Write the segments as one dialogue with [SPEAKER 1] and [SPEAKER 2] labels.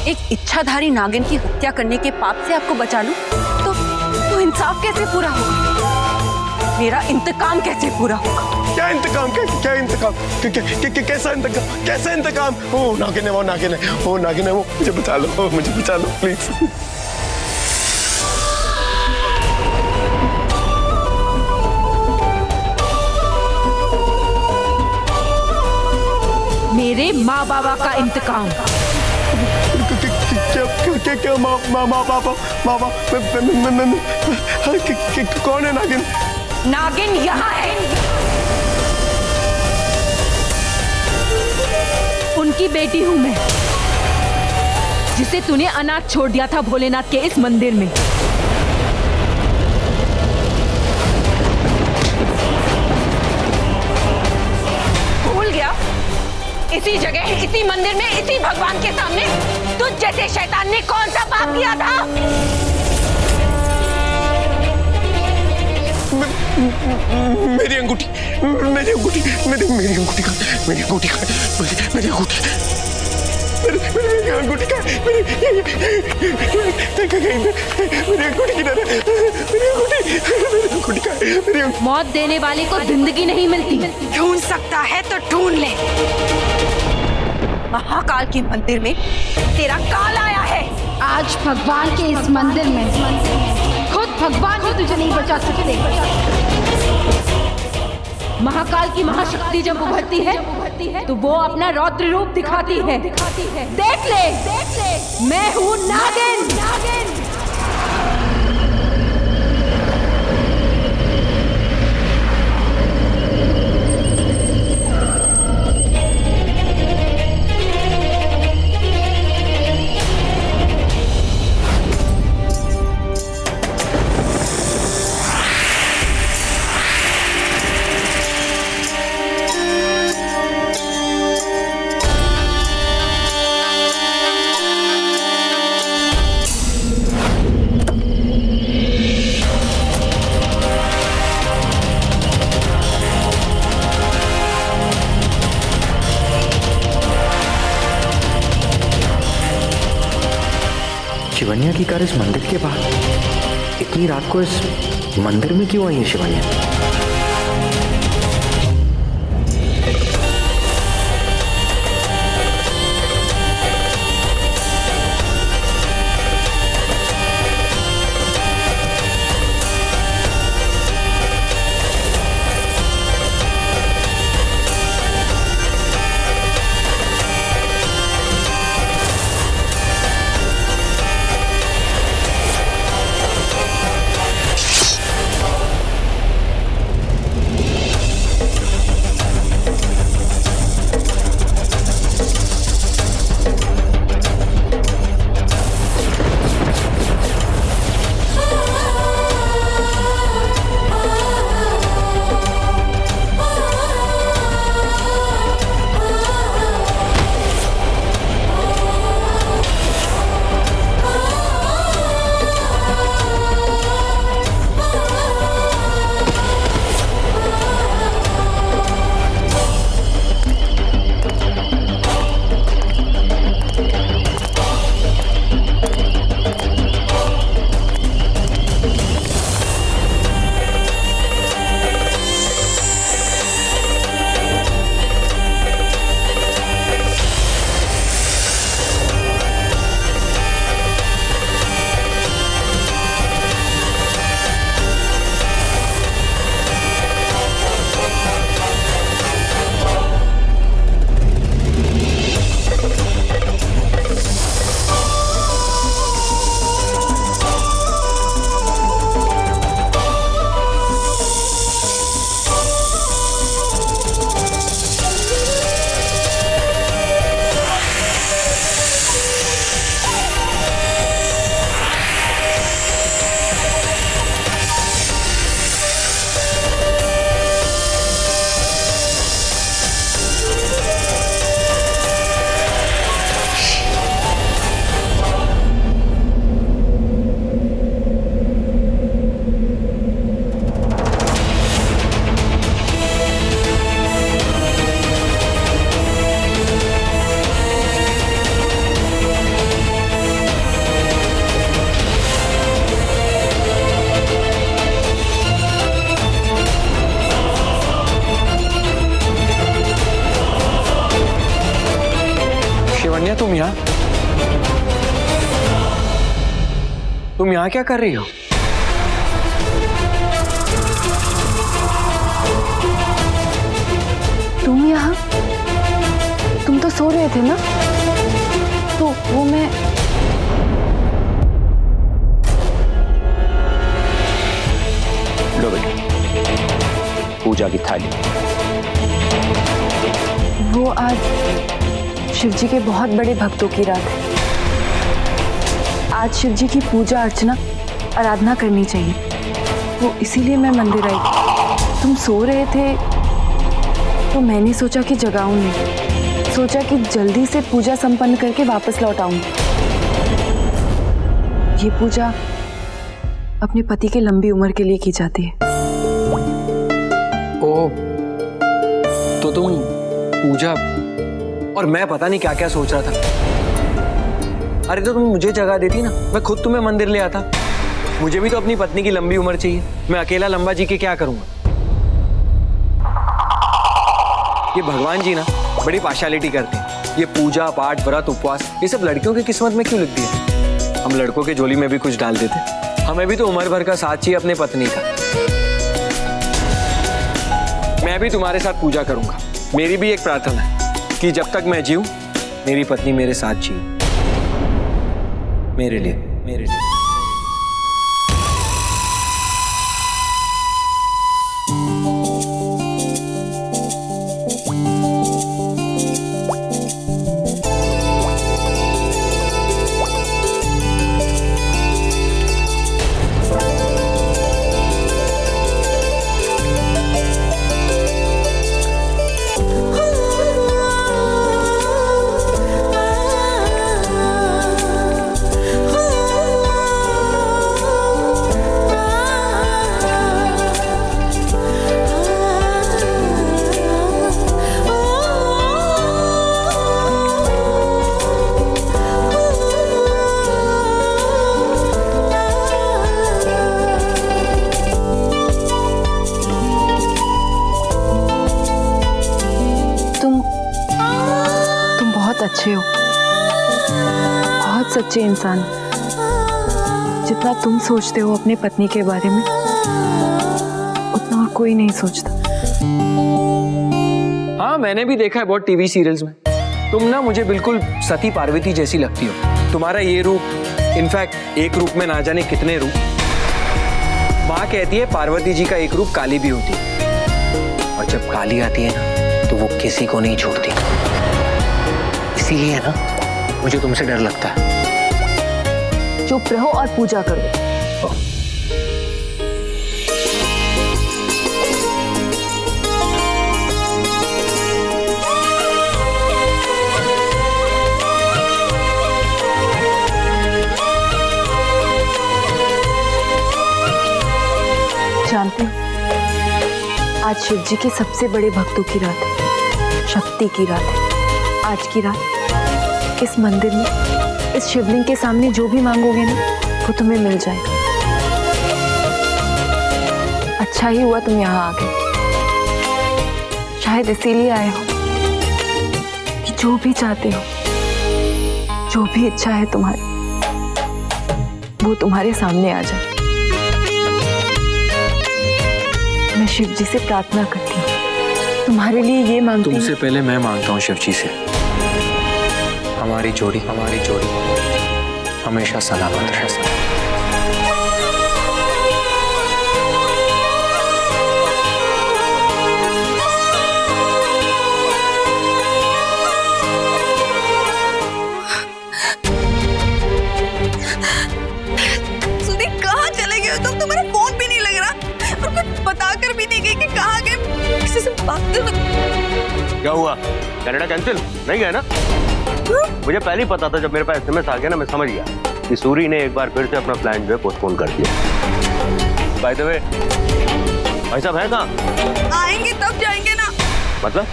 [SPEAKER 1] एक इच्छाधारी नागिन की हत्या करने के पाप से आपको बचा लूं, तो इंसाफ कैसे पूरा होगा? मेरा इंतकाम कैसे पूरा होगा?
[SPEAKER 2] क्या इंतकाम? क्या इंतकाम? कैसा इंतकाम? कैसा इंतकाम? वो नागिन है, वो नागिन है, वो नागिन है, वो मुझे बचा लो, मुझे बचा लो प्लीज।
[SPEAKER 1] मेरे माँ बाबा का इंतकाम।
[SPEAKER 2] क्या माँ बाबा कौन है नागिन?
[SPEAKER 1] नागिन यहाँ है। उनकी बेटी हूँ मैं, जिसे तूने अनाथ छोड़ दिया था भोलेनाथ के इस मंदिर में। भूल गया? इसी जगह, इसी मंदिर में, इसी भगवान के सामने तुझ जैसे शैतान ने कौन सा पाप किया था?
[SPEAKER 2] मेरी अंगूठी, मेरी अंगूठी, मेरी अंगूठी का, मेरी अंगूठी का, मेरी अंगूठी, मेरी अंगूठी का, मेरी अंगूठी किधर है? मेरी अंगूठी का, मेरी
[SPEAKER 1] मौत देने वाले को जिंदगी नहीं मिलती। ढूंढ सकता है तो ढूंढ ले। महाकाल के मंदिर में तेरा काल आया है।
[SPEAKER 3] आज भगवान के इस मंदिर में खुद भगवान ही तुझे नहीं बचा सकते।
[SPEAKER 1] महाकाल की महाशक्ति जब उभरती है तो वो अपना रौद्र रूप दिखाती है। देख ले, मैं हूँ नागिन।
[SPEAKER 4] शिवन्या की कार इस मंदिर के बाहर, इतनी रात को इस मंदिर में क्यों आई है शिवन्या? तुम यहाँ क्या कर रही हो?
[SPEAKER 3] तुम यहाँ? तुम तो सो रहे थे ना? तो वो मैं
[SPEAKER 2] लो बेटा, पूजा की थाली।
[SPEAKER 3] वो आज शिव जी के बहुत बड़े भक्तों की रात है। आज शिव जी की पूजा अर्चना आराधना करनी चाहिए, वो इसीलिए मैं मंदिर आई। तुम सो रहे थे तो मैंने सोचा कि जगाऊं नहीं, सोचा कि जल्दी से पूजा संपन्न करके वापस लौट आऊं। ये पूजा अपने पति के लंबी उम्र के लिए की जाती है।
[SPEAKER 4] ओ, तो तुम पूजा, और मैं पता नहीं क्या क्या सोच रहा था। अरे तो तुम मुझे जगा देती ना, मैं खुद तुम्हें मंदिर ले आता। मुझे भी तो अपनी पत्नी की लंबी उम्र चाहिए, मैं अकेला लंबा जी के क्या करूंगा? ये भगवान जी ना बड़ी पार्शियलिटी करते हैं। ये पूजा पाठ व्रत उपवास ये सब लड़कियों की किस्मत में क्यों लिखती है? हम लड़कों के झोली में भी कुछ डाल देते। हमें भी तो उम्र भर का साथ चाहिए अपने पत्नी का। मैं भी तुम्हारे साथ पूजा करूंगा। मेरी भी एक प्रार्थना है कि जब तक मैं जीऊं मेरी पत्नी मेरे साथ जिए, मेरे लिए।
[SPEAKER 3] अच्छे हो, बहुत सच्चे इंसान। जितना तुम सोचते हो अपने पत्नी के बारे में उतना और कोई नहीं सोचता।
[SPEAKER 4] हाँ, मैंने भी देखा है बहुत टीवी सीरियल्स में। तुम ना मुझे बिल्कुल सती पार्वती जैसी लगती हो। तुम्हारा ये रूप, इनफैक्ट एक रूप में ना जाने कितने रूप। माँ कहती है पार्वती जी का एक रूप काली भी होती है, और जब काली आती है ना तो वो किसी को नहीं छोड़ती। इसीलिए ना मुझे तुमसे डर लगता है।
[SPEAKER 3] चुप रहो और पूजा करो। जानते हो, आज शिव जी के सबसे बड़े भक्तों की रात है, शक्ति की रात है। आज की रात इस मंदिर में, इस शिवलिंग के सामने जो भी मांगोगे ना वो तुम्हें मिल जाएगा। अच्छा ही हुआ तुम यहाँ आ गए। शायद इसीलिए आए हो कि जो भी चाहते हो, जो भी इच्छा है तुम्हारी, वो तुम्हारे सामने आ जाए। मैं शिव जी से प्रार्थना करती हूँ, तुम्हारे लिए ये मांगती हूँ।
[SPEAKER 4] तुमसे पहले मैं मांगता हूँ शिव जी से, हमारी जोड़ी हमेशा सलामत रहे।
[SPEAKER 5] सुनी, कहाँ चले गए तुम? तुम्हारा फोन भी नहीं लग रहा और कुछ बताकर भी नहीं गई कि कहाँ गए। किसी से बात कर।
[SPEAKER 2] क्या हुआ? कनाडा कैंसिल नहीं गया ना? मुझे पहले ही पता था। जब मेरे पास SMS आ गया ना, मैं समझ गया कि सूरी ने एक बार फिर से अपना प्लान जो है पोस्टपोन कर दिया। बाय द वे, भाई साहब हैं कहाँ?
[SPEAKER 5] आएंगे तब जाएंगे ना।
[SPEAKER 2] मतलब?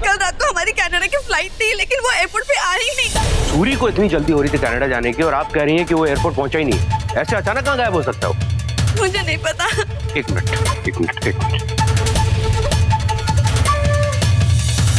[SPEAKER 5] कल रात को हमारी कनाडा की फ्लाइट थी, लेकिन वो एयरपोर्ट पे आ ही नहीं।
[SPEAKER 2] सूरी को इतनी जल्दी हो रही थी कनाडा जाने की, और आप कह रही हैं कि वो एयरपोर्ट पहुंचा ही नहीं। ऐसे अचानक कहाँ गायब हो सकता हो?
[SPEAKER 5] मुझे नहीं पता।
[SPEAKER 2] एक मिनट।